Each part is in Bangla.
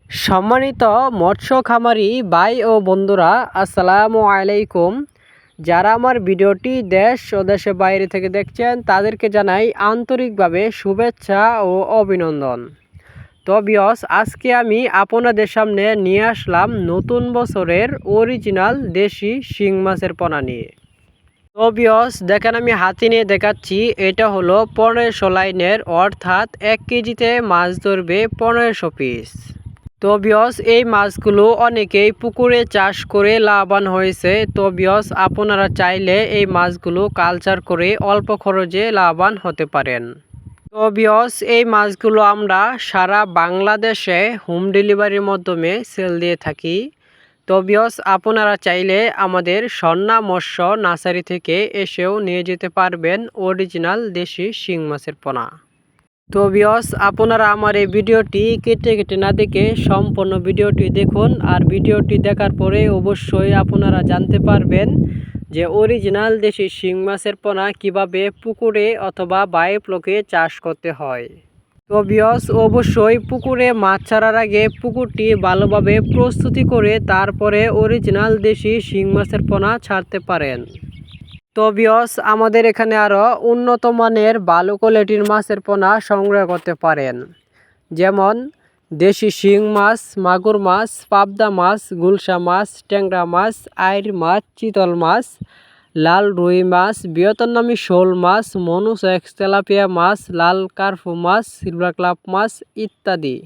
সম্মানিত মৎস্য খামারি ভাই ও বন্ধুরা, আসসালামু আলাইকুম। যারা আমার ভিডিওটি দেশ ও দেশের বাইরে থেকে দেখছেন তাদেরকে জানাই আন্তরিকভাবে শুভেচ্ছা ও অভিনন্দন। তো ভিউয়ার্স, আজকে আমি আপনাদের সামনে নিয়ে আসলাম নতুন বছরের অরিজিনাল দেশি শিং মাছের পোনা নিয়ে। তো ভিউয়ার্স, দেখেন আমি হাতে নিয়ে দেখাচ্ছি। এটা হলো 1500 লাইনের, অর্থাৎ 1 কেজিতে মাছ ধরবে 1500 পিস। তো ভিউয়ার্স, এই মাছগুলো অনেকেই পুকুরে চাষ করে লাভবান হয়েছে। তো ভিউয়ার্স, আপনারা চাইলে এই মাছগুলো কালচার করে অল্প খরচে লাভবান হতে পারেন। তো ভিউয়ার্স, এই মাছগুলো আমরা সারা বাংলাদেশে হোম ডেলিভারির মাধ্যমে সেল দিয়ে থাকি। তো ভিউয়ার্স, আপনারা চাইলে আমাদের স্বর্ণা মৎস্য নার্সারি থেকে এসেও নিয়ে যেতে পারবেন অরিজিনাল দেশি শিং মাছের পোনা। তো ভিউয়ার্স, আপনারা আমার এই ভিডিওটি কেটে কেটে না দেখে সম্পূর্ণ ভিডিওটি দেখুন। আর ভিডিওটি দেখার পরে অবশ্যই আপনারা জানতে পারবেন যে অরিজিনাল দেশি শিং মাছের পোনা কিভাবে পুকুরে অথবা বায়োফ্লোকে চাষ করতে হয়। তো ভিউয়ার্স, অবশ্যই পুকুরে মাছ ছাড়ার আগে পুকুরটি ভালোভাবে প্রস্তুতি করে তারপরে অরিজিনাল দেশি শিং মাছের পোনা ছাড়তে পারেন। তো ভিউয়ার্স, আমাদের এখানে আরও উন্নত মানের ভালো কোয়ালিটির মাছের পোনা সংগ্রহ করতে পারেন, যেমন দেশি শিং মাছ, মাগুর মাছ, পাবদা মাছ, গুলশা মাছ, ট্যাংরা মাছ, আইর মাছ, চিতল মাছ, লাল রুই মাছ, ভিয়েতনামি শোল মাছ, মনুসেক্স তেলাপিয়া মাছ, লাল কার্পু মাছ, সিলভার ক্লাব মাছ ইত্যাদি।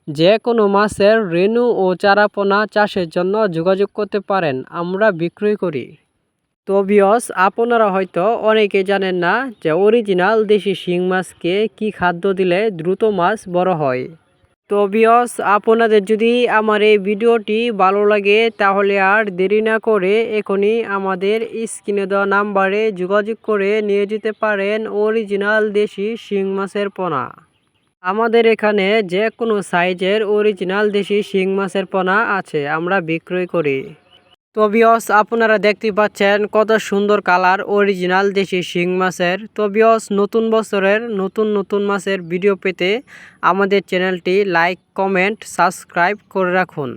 যে কোনো মাছের রেণু ও চারাপোনা চাষের জন্য যোগাযোগ করতে পারেন, আমরা বিক্রয় করি। তো ভিউয়ার্স, আপনারা হয়তো অনেকে জানেন না যে অরিজিনাল দেশি শিং মাছকে কি খাদ্য দিলে দ্রুত মাছ বড় হয়। তো ভিউয়ার্স, আপনাদের যদি আমার এই ভিডিওটি ভালো লাগে তাহলে আর দেরি না করে এখনই আমাদের স্ক্রিনে দেওয়া নাম্বারে যোগাযোগ করে নিয়ে যেতে পারেন অরিজিনাল দেশি শিং মাছের পোনা। আমাদের এখানে যে কোনো সাইজের অরিজিনাল দেশি শিং মাছের পোনা আছে, আমরা বিক্রয় করি। তো ভিউয়ার্স, আপনারা দেখতে পাচ্ছেন কত সুন্দর কালার অরিজিনাল দেশি শিং মাছের। তো ভিউয়ার্স, নতুন বছরের নতুন নতুন মাছের ভিডিও পেতে আমাদের চ্যানেলটি লাইক, কমেন্ট, সাবস্ক্রাইব করে রাখুন।